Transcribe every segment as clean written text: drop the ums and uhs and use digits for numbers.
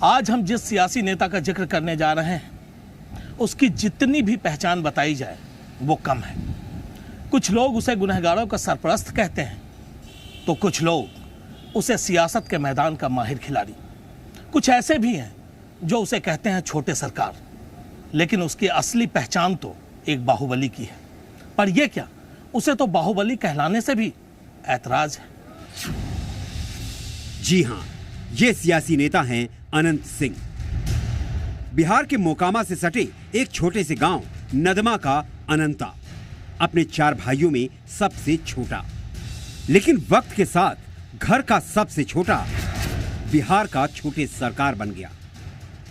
आज हम जिस सियासी नेता का जिक्र करने जा रहे हैं उसकी जितनी भी पहचान बताई जाए वो कम है। कुछ लोग उसे गुनहगारों का सरपरस्त कहते हैं तो कुछ लोग उसे सियासत के मैदान का माहिर खिलाड़ी, कुछ ऐसे भी हैं जो उसे कहते हैं छोटे सरकार। लेकिन उसकी असली पहचान तो एक बाहुबली की है। पर यह क्या, उसे तो बाहुबली कहलाने से भी ऐतराज है। जी हां, ये सियासी नेता हैं अनंत सिंह। बिहार के मोकामा से सटे एक छोटे से गांव नदमा का अनंता अपने 4 भाइयों में सबसे छोटा, लेकिन वक्त के साथ घर का सबसे छोटा बिहार का छोटे सरकार बन गया।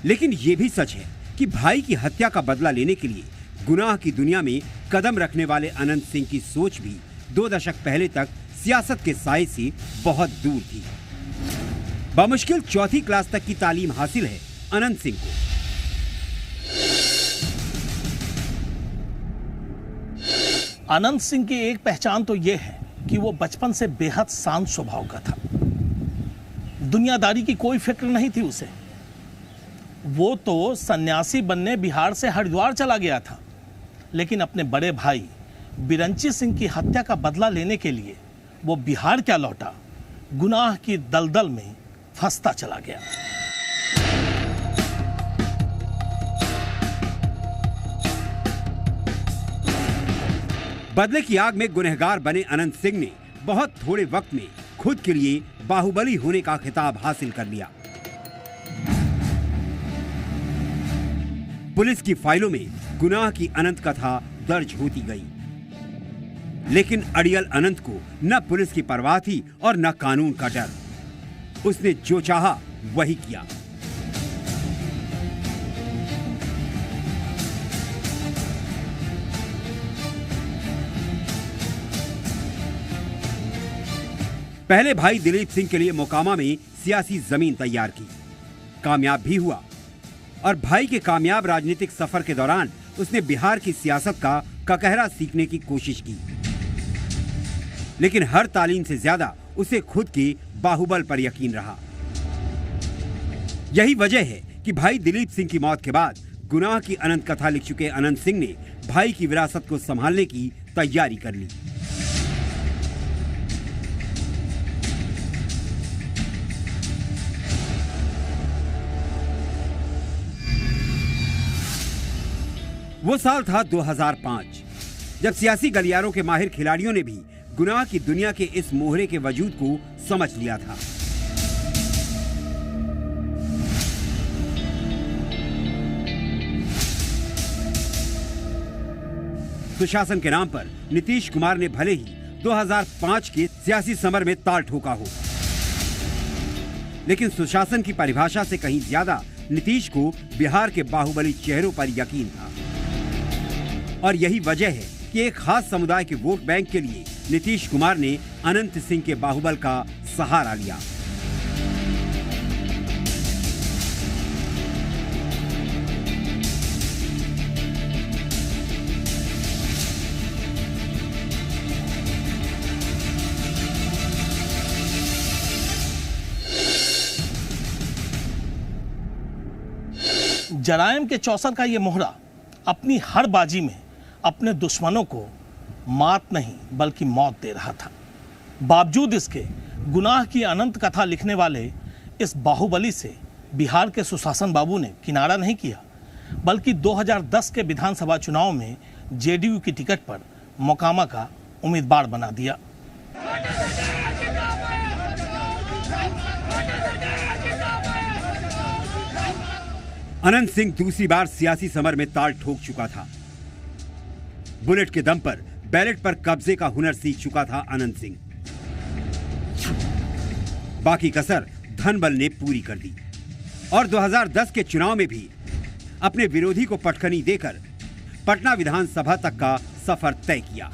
लेकिन यह भी सच है कि भाई की हत्या का बदला लेने के लिए गुनाह की दुनिया में कदम रखने वाले अनंत सिंह की सोच भी 2 दशक पहले तक सियासत के साए से बहुत दूर थी। बमुश्किल 4वीं क्लास तक की तालीम हासिल है अनंत सिंह को। अनंत सिंह की एक पहचान तो यह है कि वो बचपन से बेहद शांत स्वभाव का था। दुनियादारी की कोई फिक्र नहीं थी उसे। वो तो सन्यासी बनने बिहार से हरिद्वार चला गया था, लेकिन अपने बड़े भाई बिरंची सिंह की हत्या का बदला लेने के लिए वो बिहार क्या लौटा, गुनाह की दलदल में फंसता चला गया। बदले की आग में गुनहगार बने अनंत सिंह ने बहुत थोड़े वक्त में खुद के लिए बाहुबली होने का खिताब हासिल कर लिया। पुलिस की फाइलों में गुनाह की अनंत कथा दर्ज होती गई, लेकिन अड़ियल अनंत को न पुलिस की परवाह थी और न कानून का डर। उसने जो चाहा वही किया। पहले भाई दिलीप सिंह के लिए मोकामा में सियासी जमीन तैयार की, कामयाब भी हुआ और भाई के कामयाब राजनीतिक सफर के दौरान उसने बिहार की सियासत का ककहरा सीखने की कोशिश की। लेकिन हर तालीम से ज्यादा उसे खुद के बाहुबल पर यकीन रहा। यही वजह है कि भाई दिलीप सिंह की मौत के बाद गुनाह की अनंत कथा लिख चुके अनंत सिंह ने भाई की विरासत को संभालने की तैयारी कर ली। वो साल था 2005, जब सियासी गलियारों के माहिर खिलाड़ियों ने भी गुनाह की दुनिया के इस मोहरे के वजूद को समझ लिया था। सुशासन के नाम पर नीतीश कुमार ने भले ही 2005 के सियासी समर में ताल ठोका हो, लेकिन सुशासन की परिभाषा से कहीं ज्यादा नीतीश को बिहार के बाहुबली चेहरों पर यकीन था। और यही वजह है कि एक खास समुदाय के वोट बैंक के लिए नीतीश कुमार ने अनंत सिंह के बाहुबल का सहारा लिया। जराइम के चौसर का ये मोहरा अपनी हर बाजी में अपने दुश्मनों को मात नहीं बल्कि मौत दे रहा था। बावजूद इसके गुनाह की अनंत कथा लिखने वाले इस बाहुबली से बिहार के सुशासन बाबू ने किनारा नहीं किया, बल्कि 2010 के विधानसभा चुनाव में जेडीयू की टिकट पर मोकामा का उम्मीदवार बना दिया। अनंत सिंह दूसरी बार सियासी समर में ताल ठोक चुका था। बुलेट के दम पर बैलेट पर कब्जे का हुनर सीख चुका था अनंत सिंह। बाकी कसर धनबल ने पूरी कर दी और 2010 के चुनाव में भी अपने विरोधी को पटखनी देकर पटना विधानसभा तक का सफर तय किया।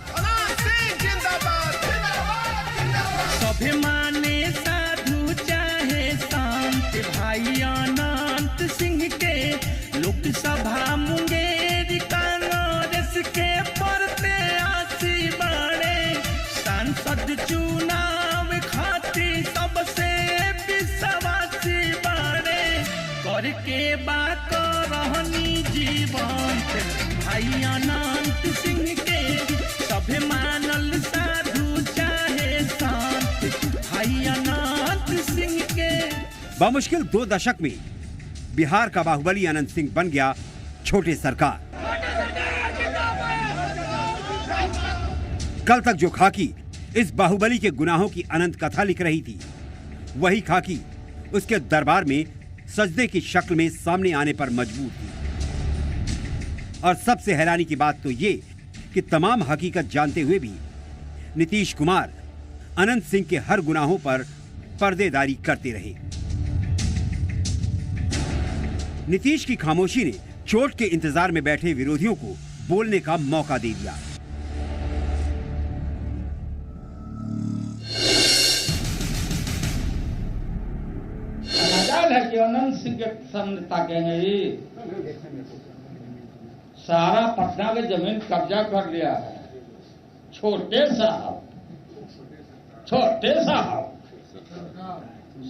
स्वाभिमानी साधु चाहे शांत भाई अनंत सिंह के लोकसभा मुंगेर कांग्रेस के परते आसी बड़े सांसद चुनाव खातिर सबसे विश्वासी बड़े के बात रहनी जीवन भाई अनंत सिंह के सभे मानल साधु चाहे संत भाई अनंत सिंह के। बामुश्किल 2 दशक में बिहार का बाहुबली अनंत सिंह बन गया छोटे सरकार। कल तक जो खाकी इस बाहुबली के गुनाहों की अनंत कथा लिख रही थी, वही खाकी उसके दरबार में सजदे की शक्ल में सामने आने पर मजबूर थी। और सबसे हैरानी की बात तो ये कि तमाम हकीकत जानते हुए भी नीतीश कुमार अनंत सिंह के हर गुनाहों पर पर्देदारी करते रहे। नीतीश की खामोशी ने चोट के इंतजार में बैठे विरोधियों को बोलने का मौका दे दिया। है कि अनंत सिंह के सामने ताकेंगे ही सारा पटना के जमीन कब्जा कर लिया है। छोटे साहब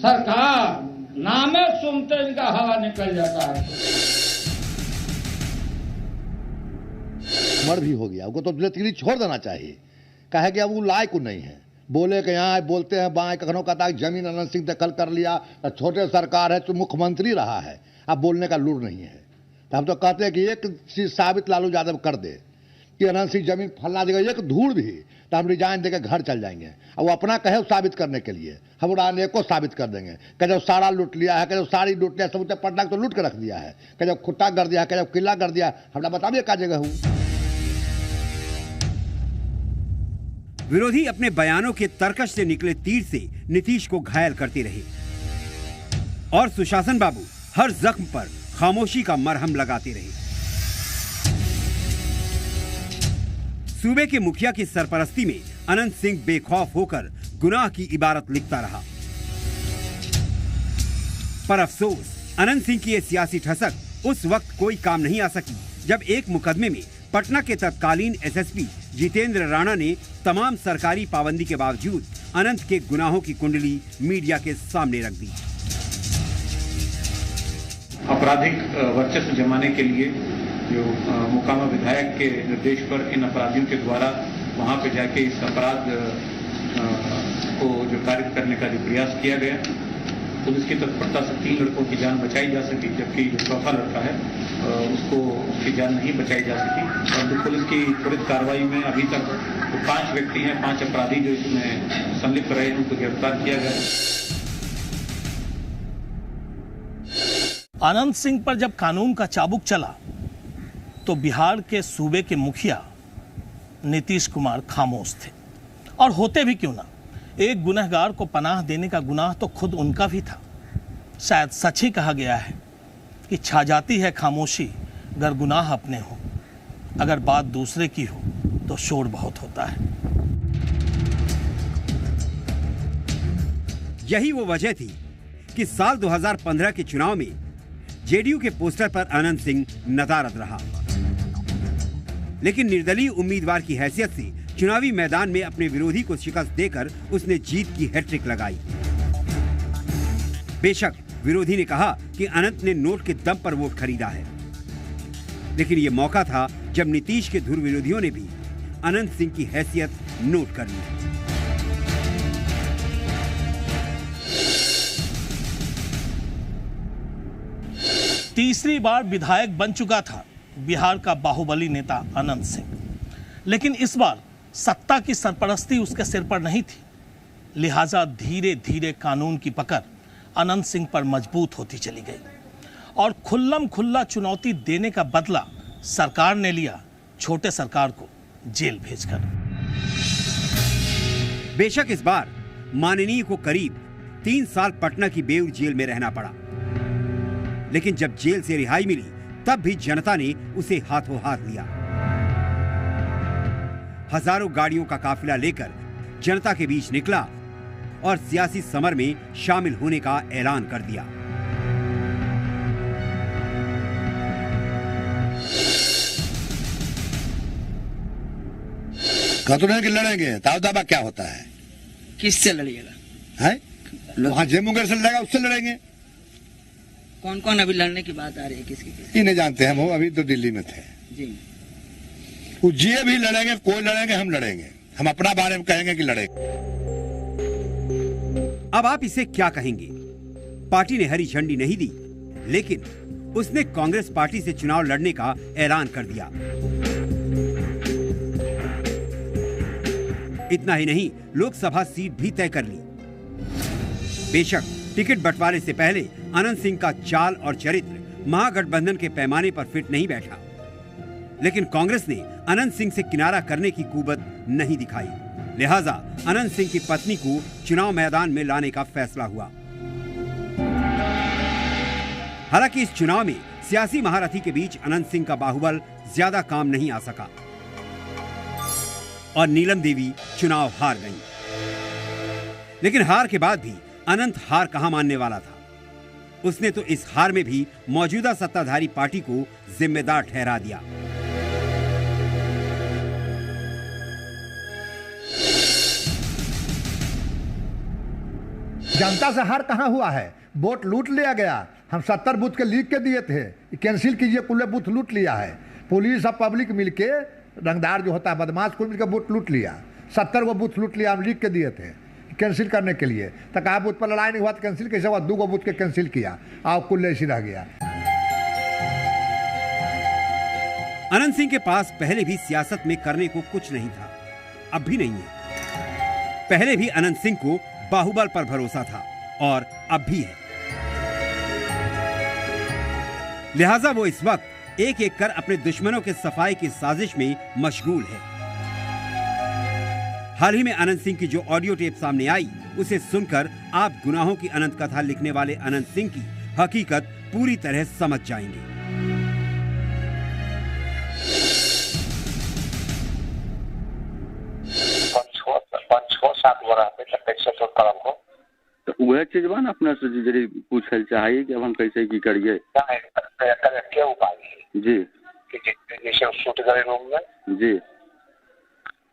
सरकार नामे सुनते इनका हवा निकल जाता है। उम्र भी हो गया, उनको तो दिल्ली छोड़ देना चाहिए। कहे कि अब वो लायक नहीं है, बोले कि यहाँ बोलते हैं बाएं, कखनों कहता है जमीन अनंत सिंह दखल कर लिया, छोटे सरकार है तो मुख्यमंत्री रहा है, अब बोलने का लूर नहीं है। तो हम तो कहते हैं कि एक चीज साबित लालू यादव कर दे कि अनंत सिंह जमीन फलना देगा, एक धूल भी, तो हम रिजाइन देकर घर चल जाएंगे। अब वो अपना कहे साबित करने के लिए हम अनेकों साबित कर देंगे कि जब सारा लूट लिया है, कि जब सारी लूट लिया, सब पटना तो लूट के रख दिया है, कि जब खुट्टा कर दिया है, कि जब किला कर दिया। हमरा बताइए क्या जगह हूँ। विरोधी अपने बयानों के तर्कश से निकले तीर से नीतीश को घायल करते रहे और सुशासन बाबू हर जख्म पर खामोशी का मरहम लगाते रहे। सूबे के मुखिया की सरपरस्ती में अनंत सिंह बेखौफ होकर गुनाह की इबारत लिखता रहा। पर अफसोस, अनंत सिंह की यह सियासी ठसक उस वक्त कोई काम नहीं आ सकी जब एक मुकदमे में पटना के तत्कालीन एसएसपी जितेंद्र राणा ने तमाम सरकारी पाबंदी के बावजूद अनंत के गुनाहों की कुंडली मीडिया के सामने रख दी। आपराधिक वर्चस्व जमाने के लिए जो मोकामा विधायक के निर्देश पर इन अपराधियों के द्वारा वहां पे जाके इस अपराध को जो कारित करने का जो प्रयास किया गया, पुलिस की तत्परता से 3 लड़कों की जान बचाई जा सकी, जबकि जो चौथा लड़का है उसकी जान नहीं बचाई जा सकी। और तो पुलिस की त्वरित कार्रवाई में अभी तक तो 5 व्यक्ति हैं, 5 अपराधी जो इसमें संलिप्त रहे, उनको गिरफ्तार किया गया। अनंत सिंह पर जब कानून का चाबुक चला तो बिहार के सूबे के मुखिया नीतीश कुमार खामोश थे। और होते भी क्यों ना, एक गुनहगार को पनाह देने का गुनाह तो खुद उनका भी था। शायद सच ही कहा गया है कि छा जाती है खामोशी अगर गुनाह अपने हो, अगर बात दूसरे की हो तो शोर बहुत होता है। यही वो वजह थी कि साल 2015 के चुनाव में जेडीयू के पोस्टर पर अनंत सिंह नदारद रहा, लेकिन निर्दलीय उम्मीदवार की हैसियत से चुनावी मैदान में अपने विरोधी को शिकस्त देकर उसने जीत की हैट्रिक लगाई। बेशक विरोधी ने कहा कि अनंत ने नोट के दम पर वोट खरीदा है, लेकिन यह मौका था जब नीतीश के धुर विरोधियों ने भी अनंत सिंह की हैसियत नोट कर ली। तीसरी बार विधायक बन चुका था बिहार का बाहुबली नेता अनंत सिंह, लेकिन इस बार सत्ता की सरपरस्ती उसके सिर पर नहीं थी। लिहाजा धीरे धीरे कानून की पकड़ अनंत सिंह पर मजबूत होती चली गई और खुल्लम खुल्ला चुनौती देने का बदला सरकार ने लिया, छोटे सरकार को जेल भेजकर। बेशक इस बार माननीय को करीब 3 साल पटना की बेऊर जेल में रहना पड़ा, लेकिन जब जेल से रिहाई मिली तब भी जनता ने उसे हाथों हाथ लिया। हजारों गाड़ियों का काफिला लेकर जनता के बीच निकला और सियासी समर में शामिल होने का ऐलान कर दिया। कहते हैं कि लड़ेंगे, दाव दावा क्या होता है? किससे लड़िएगा? है वहां जे मुंगेर से लड़ेगा उससे लड़ेंगे। कौन कौन अभी लड़ने की बात आ रही है, किसकी किसकी? ये नहीं जानते हम, अभी तो दिल्ली में थे जी। वो जे भी लड़ेंगे, कोई लड़ेंगे, हम लड़ेंगे, हम अपना बारे में कहेंगे कि लड़ेंगे। अब आप इसे क्या कहेंगे? पार्टी ने हरी झंडी नहीं दी, लेकिन उसने कांग्रेस पार्टी से चुनाव लड़ने का ऐलान कर दिया। इतना ही नहीं, लोकसभा सीट भी तय कर ली। बेशक टिकट बंटवारे से पहले अनंत सिंह का चाल और चरित्र महागठबंधन के पैमाने पर फिट नहीं बैठा, लेकिन कांग्रेस ने अनंत सिंह से किनारा करने की कुबत नहीं दिखाई। लिहाजा अनंत सिंह की पत्नी को चुनाव मैदान में लाने का फैसला हुआ। हालांकि इस चुनाव में सियासी महारथी के बीच अनंत सिंह का बाहुबल ज्यादा काम नहीं आ सका और नीलम देवी चुनाव हार गईं। लेकिन हार के बाद भी अनंत हार कहां मानने वाला था। उसने तो इस हार में भी मौजूदा सत्ताधारी पार्टी को जिम्मेदार ठहरा दिया। जनता से हार कहाँ हुआ है? वोट लूट लिया गया। हम 70 बूथ के लिख के दिए थे, कैंसिल कीजिए, कुल बूथ लूट लिया है। पुलिस और पब्लिक मिलके, रंगदार जो होता है बदमाश, कुल मिलकर वोट लूट लिया। 70 गो बूथ लूट लिया, हम लिख के दिए थे कैंसिल करने के लिए। तो कहा बूथ पर लड़ाई नहीं हुआ तो कैंसिल कैसे हुआ? 2 गो बूथ के कैंसिल किया और कुल ऐसी रह गया। अनंत सिंह के पास पहले भी सियासत में करने को कुछ नहीं था, अब भी नहीं है। पहले भी अनंत सिंह को बाहुबल पर भरोसा था और अब भी है। लिहाजा वो इस वक्त एक एक कर अपने दुश्मनों के सफाई की साजिश में मशगूल है। हाल ही में अनंत सिंह की जो ऑडियो टेप सामने आई, उसे सुनकर आप गुनाहों की अनंत कथा लिखने वाले अनंत सिंह की हकीकत पूरी तरह समझ जाएंगे। तो वह चीज बा ना अपना से जरी पूछल चाहिए कि अब हम कैसे की करिए। क्या उपाय है जी कि जैसे सूट गए रूम में जी,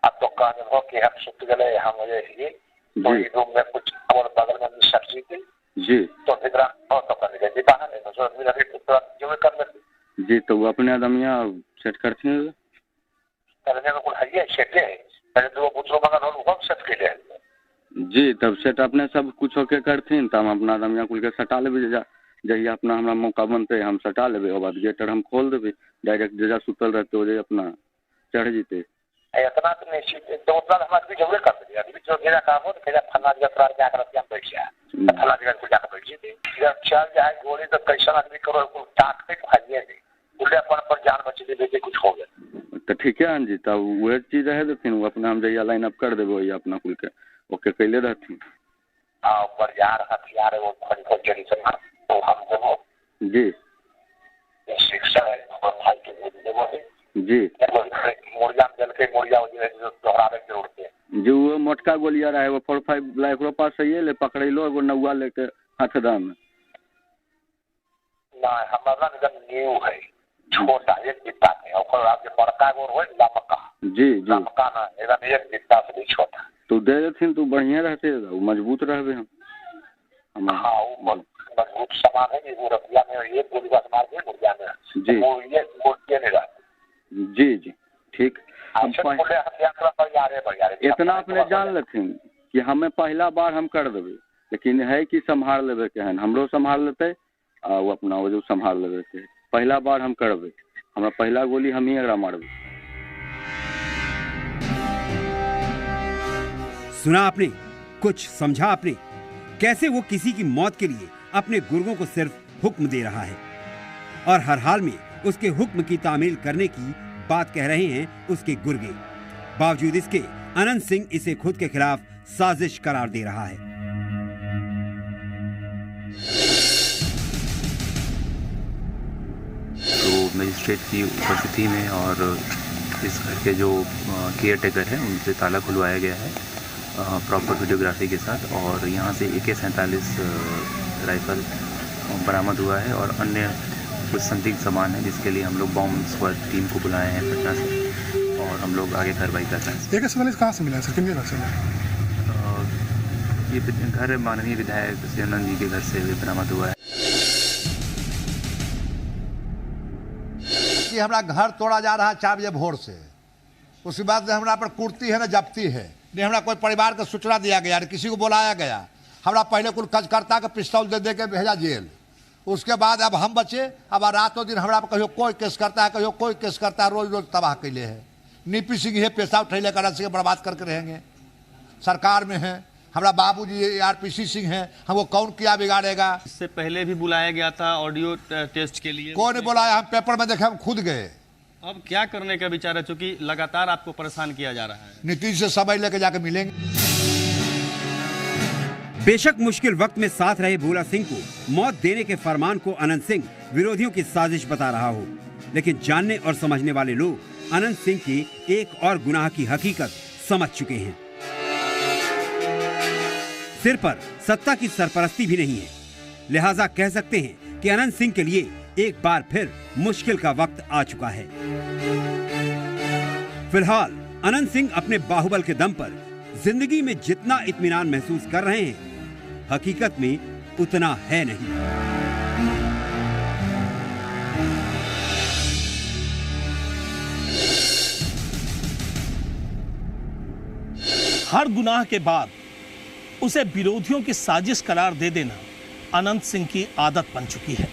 अब तो कहने हो कि हम सूट गए, हम रूम में कुछ और बगल में सब्जी थी जी, तो तो करने के बाहर है तो जो कर लेते जी। तो वो अपने आदमिया सेट करते हैं करने में कुछ है सेट है, पहले 2 पुत्रों बगल हो वो सेट के लिए जी। तब सेट अपने सब कुछ होके करथिन, तब हम अपना आदमिया कुल के सटा लेबे। जही अपना हमरा मौका बनते हम सटा लेबे, और बाद गेट हम खोल देबे, डायरेक्ट जजा सुतल रहते हो जे अपना चढ़ जीते। इतना तो नहीं तो उतना हमारे भी जरूर कर दिया। अभी जो मेरा काम हो तो मेरा फन्ना जगह पर जाकर रतिया बैठ गया, फन्ना जगह को जाकर बैठ जीते। जब चल जाए गोली तो कैसा आदमी करो को टाट पे खाइए नहीं, बुढ़े पर जान बचे बेटे कुछ हो गया तो ठीक है जी। तब वह चीज है तो फिर अपना हम जहिया लाइन अप कर देबो या अपना कुल के ओके कैले रहती ऊपर यार हथियार वो खोज जड़ी से तो हम देबो जी शिक्षा है और भाई के देबो जी। मुर्गा जल के मुर्गा जो दोहरावे के उड़ते जो वो मोटका गोलियां रहे वो 45 लाइक पास सही ले पकड़ेलो एगो नौवा लेके हाथदाम में ना हमारा निगम न्यू है छोटा एक डिब्बा है और आपके बड़का गोर हो लमका जी जी, लमका ना एकदम एक डिब्बा से भी छोटा तो दे देथिन तो बढ़िया रहते, वो मजबूत रहबे हम। हाँ वो मजबूत सामान है कि वो रतिया में एक गोली का मार के मुर्गा में जी वो ये बोलते नहीं रहा जी जी ठीक। इतना अपने जान लेथिन कि हमें पहला बार हम कर देवे, लेकिन है कि संभाल लेवे केहन हमरो संभाल लेते आ वो अपना वो जो संभाल लेवे के पहला बार हम करबे, हमरा पहला गोली हम ही एकरा मारबे। सुना आपने, कुछ समझा आपने, कैसे वो किसी की मौत के लिए अपने गुर्गों को सिर्फ हुक्म दे रहा है और हर हाल में उसके हुक्म की तामील करने की बात कह रहे हैं उसके गुर्गे। बावजूद इसके अनंत सिंह इसे खुद के खिलाफ साजिश करार दे रहा है। तो मजिस्ट्रेट की उपस्थिति में और इस घर के जो केयर टेकर हैं उनसे ताला खुलवाया गया है प्रॉपर वीडियोग्राफी के साथ, और यहाँ से AK-47 राइफल बरामद हुआ है और अन्य कुछ संदिग्ध सामान है जिसके लिए हम लोग बॉम्ब स्क्वाड टीम को बुलाए हैं पटना से और हम लोग आगे कार्रवाई कर रहे हैं। AK-47 कहाँ से मिला है सर, किन घर से मिला? ये घर माननीय विधायक श्री आनंद जी के घर से बरामद हुआ है। कि हमारा घर तोड़ा जा रहा है 4 बजे भोर से, उसके बाद से हमारा पर कुर्ती है ना जब्ती है, नहीं हमारा कोई परिवार को सूचना दिया गया, किसी को बुलाया गया, हमारा पहले कुल कजकर्ता का पिस्तौल दे के भेजा जेल। उसके बाद अब हम बचे, अब रातों दिन हमारा कहियो कोई केस करता है, कहियो कोई केस करता है, रोज रोज तबाह कैले है। नीपी सिंह ये पैसा उठैले कर से बर्बाद करके रहेंगे। सरकार में है हमारा बाबूजी आरपीसी सिंह हैं, हमको कौन किया बिगाड़ेगा। इससे पहले भी बुलाया गया था ऑडियो टेस्ट के लिए, कौन बुलाया, हम पेपर में देखे, हम खुद गए। अब क्या करने का विचार है, चूंकि लगातार आपको परेशान किया जा रहा है? नीतीश से समय लेके जाके मिलेंगे। बेशक मुश्किल वक्त में साथ रहे भोला सिंह को मौत देने के फरमान को अनंत सिंह विरोधियों की साजिश बता रहा हो, लेकिन जानने और समझने वाले लोग अनंत सिंह की एक और गुनाह की हकीकत समझ चुके हैं। सिर पर सत्ता की सरपरस्ती भी नहीं है, लिहाजा कह सकते हैं कि अनंत सिंह के लिए एक बार फिर मुश्किल का वक्त आ चुका है। फिलहाल अनंत सिंह अपने बाहुबल के दम पर जिंदगी में जितना इत्मीनान महसूस कर रहे हैं, हकीकत में उतना है नहीं। हर गुनाह के बाद उसे विरोधियों की साजिश करार दे देना अनंत सिंह की आदत बन चुकी है।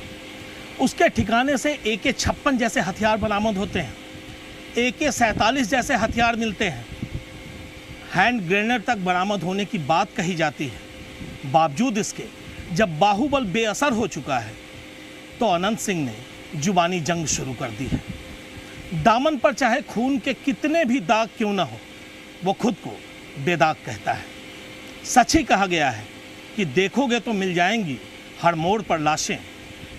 उसके ठिकाने से AK-56 जैसे हथियार बरामद होते हैं, AK-47 जैसे हथियार मिलते हैं, हैंड ग्रेनेड तक बरामद होने की बात कही जाती है। बावजूद इसके जब बाहुबल बेअसर हो चुका है तो अनंत सिंह ने जुबानी जंग शुरू कर दी है। दामन पर चाहे खून के कितने भी दाग क्यों ना हो, वो खुद को बेदाग कहता है। सच ही कहा गया है कि देखोगे तो मिल जाएंगी हर मोड़ पर लाशें,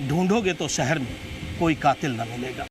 ढूंढोगे तो शहर में कोई कातिल न मिलेगा।